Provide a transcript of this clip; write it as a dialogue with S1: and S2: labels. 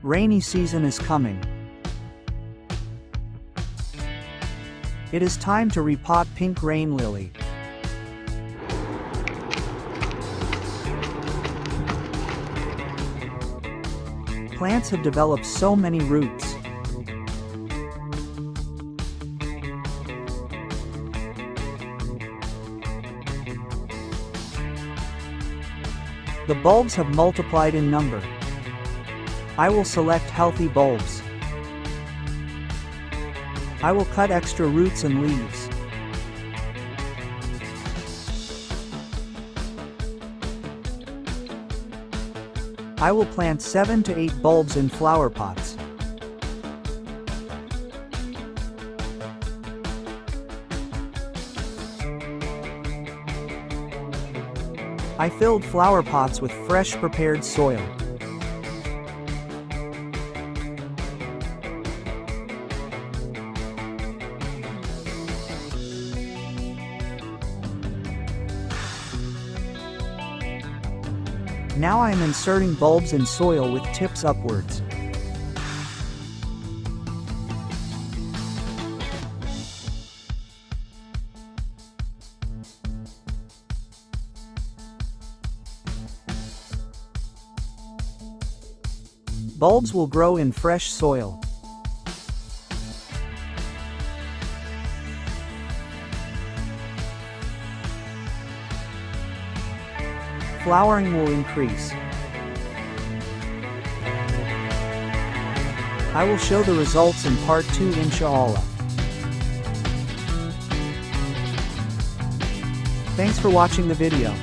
S1: Rainy season is coming. It is time to repot pink rain lily. Plants have developed so many roots. The bulbs have multiplied in number. I will select healthy bulbs. I will cut extra roots and leaves. I will plant 7 to 8 bulbs in flower pots. I filled flower pots with fresh prepared soil. Now I am inserting bulbs in soil with tips upwards. Bulbs will grow in fresh soil. Flowering will increase. I will show the results in part 2, inshallah. Thanks for watching the video.